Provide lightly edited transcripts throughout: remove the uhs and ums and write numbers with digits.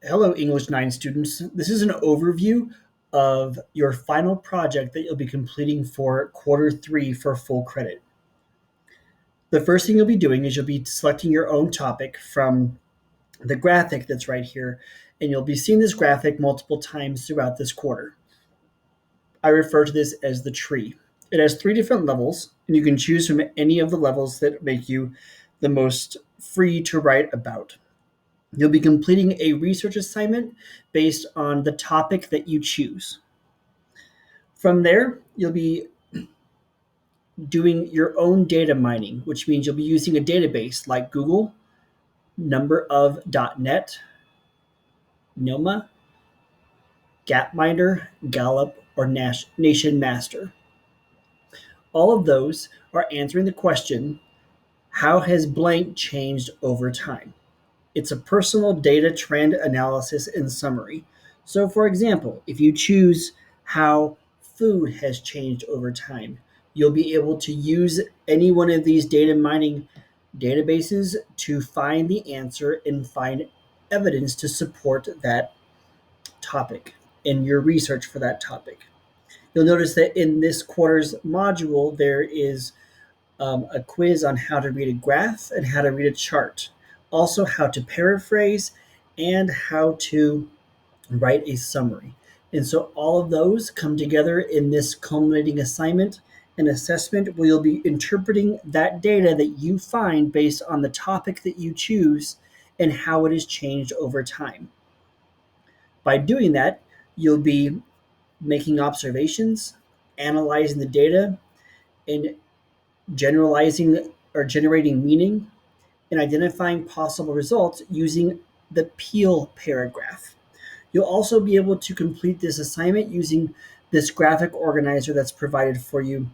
Hello, English 9 students. This is an overview of your final project that you'll be completing for quarter three for full credit. The first thing you'll be doing is you'll be selecting your own topic from the graphic that's right here, and you'll be seeing this graphic multiple times throughout this quarter. I refer to this as the tree. It has three different levels, and you can choose from any of the levels that make you the most free to write about. You'll be completing a research assignment based on the topic that you choose. From there, you'll be doing your own data mining, which means you'll be using a database like Google, numberOf.net, NOMA, Gapminder, Gallup, or Nation Master. All of those are answering the question, how has blank changed over time? It's a personal data trend analysis and summary. So, for example, if you choose how food has changed over time, you'll be able to use any one of these data mining databases to find the answer and find evidence to support that topic in your research for that topic. You'll notice that in this quarter's module, there is a quiz on how to read a graph and how to read a chart. Also, how to paraphrase and how to write a summary. And so, all of those come together in this culminating assignment and assessment where you'll be interpreting that data that you find based on the topic that you choose and how it has changed over time. By doing that, you'll be making observations, analyzing the data, and generalizing or generating meaning, and identifying possible results using the Peel paragraph. You'll also be able to complete this assignment using this graphic organizer that's provided for you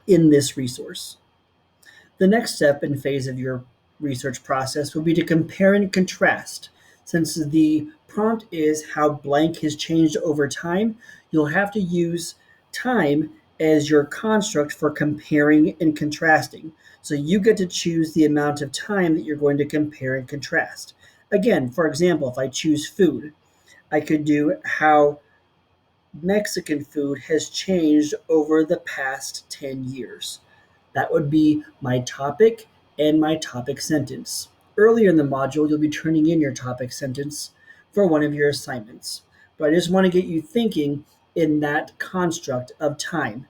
in this resource. The next step and phase of your research process will be to compare and contrast. Since the prompt is how blank has changed over time, you'll have to use time as your construct for comparing and contrasting. So you get to choose the amount of time that you're going to compare and contrast. Again, for example, if I choose food, I could do how Mexican food has changed over the past 10 years. That would be my topic and my topic sentence. Earlier in the module, you'll be turning in your topic sentence for one of your assignments. But I just want to get you thinking in that construct of time.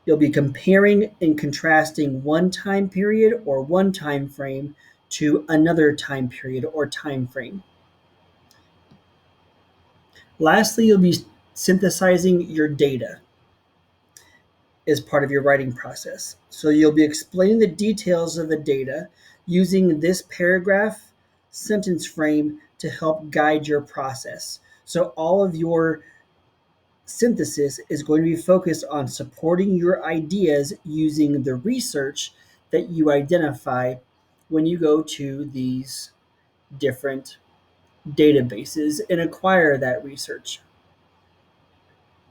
You'll be comparing and contrasting one time period or one time frame to another time period or time frame. Lastly, you'll be synthesizing your data as part of your writing process. So you'll be explaining the details of the data using this paragraph sentence frame to help guide your process. So all of your synthesis is going to be focused on supporting your ideas using the research that you identify when you go to these different databases and acquire that research.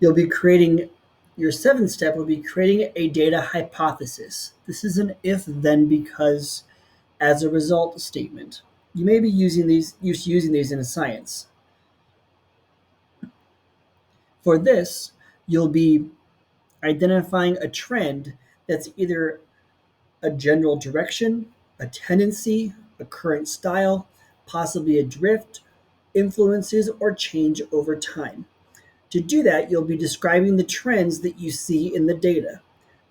You'll be creating Your seventh step will be creating a data hypothesis. This is an if then because as a result statement. You may be used to using these in science. For this, you'll be identifying a trend that's either a general direction, a tendency, a current style, possibly a drift, influences, or change over time. To do that, you'll be describing the trends that you see in the data,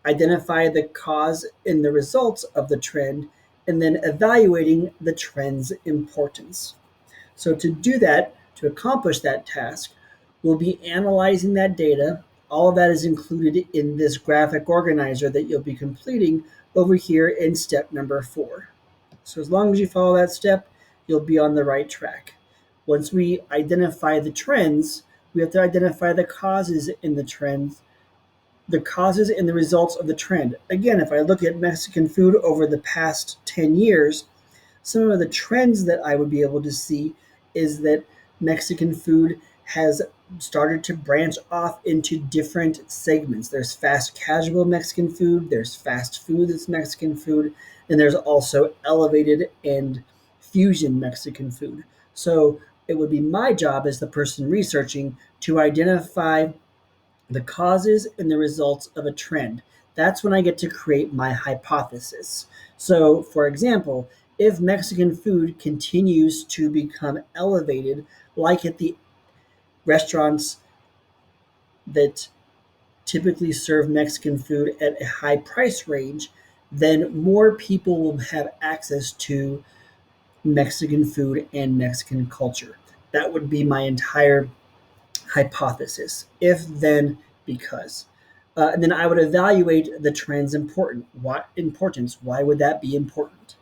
identify the cause and the results of the trend, and then evaluating the trend's importance. So to do that, to accomplish that task, we'll be analyzing that data. All of that is included in this graphic organizer that you'll be completing over here in step number 4. So as long as you follow that step, you'll be on the right track. Once we identify the trends, we have to identify the causes in the trends, the causes and the results of the trend. Again, if I look at Mexican food over the past 10 years, some of the trends that I would be able to see is that Mexican food has started to branch off into different segments. There's fast casual Mexican food, there's fast food that's Mexican food, and there's also elevated and fusion Mexican food. So It would be my job as the person researching to identify the causes and the results of a trend. That's when I get to create my hypothesis. So, for example, if Mexican food continues to become elevated, like at the restaurants that typically serve Mexican food at a high price range, then more people will have access to Mexican food and Mexican culture. That would be my entire hypothesis. If, then, because. And then I would evaluate the trend's importance. Why would that be important?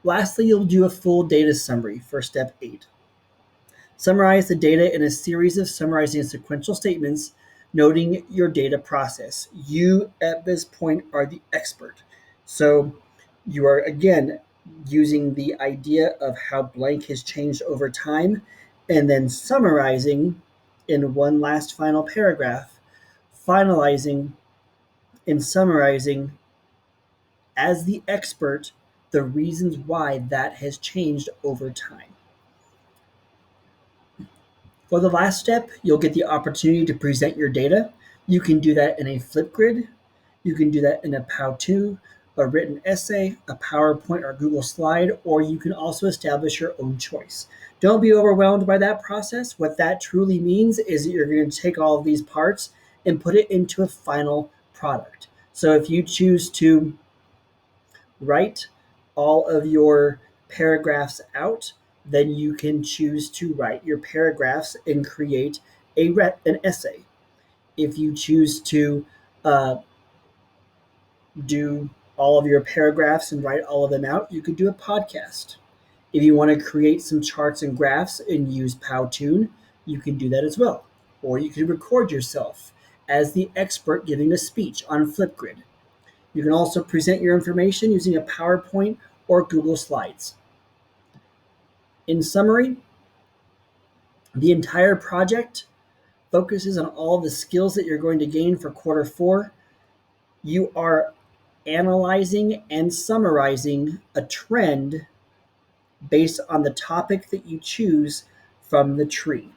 Lastly, you'll do a full data summary for step 8. Summarize the data in a series of summarizing sequential statements, noting your data process. You, at this point, are the expert. So you are, again, using the idea of how blank has changed over time, and then summarizing in one last final paragraph, finalizing and summarizing as the expert the reasons why that has changed over time. For the last step, you'll get the opportunity to present your data. You can do that in a Flipgrid. You can do that in a Powtoon, a written essay, a PowerPoint or Google slide, or you can also establish your own choice. Don't be overwhelmed by that process. What that truly means is that you're going to take all of these parts and put it into a final product. So if you choose to write all of your paragraphs out, then you can choose to write your paragraphs and create an essay. If you choose to uh, do all of your paragraphs and write all of them out, you could do a podcast. If you want to create some charts and graphs and use Powtoon, you can do that as well. Or you can record yourself as the expert giving a speech on Flipgrid. You can also present your information using a PowerPoint or Google Slides. In summary, the entire project focuses on all the skills that you're going to gain for quarter 4. You are analyzing and summarizing a trend based on the topic that you choose from the tree.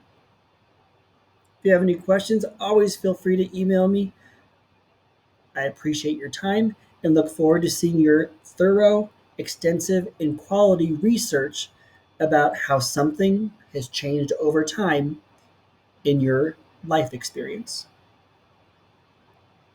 If you have any questions, always feel free to email me. I appreciate your time and look forward to seeing your thorough, extensive, and quality research about how something has changed over time in your life experience.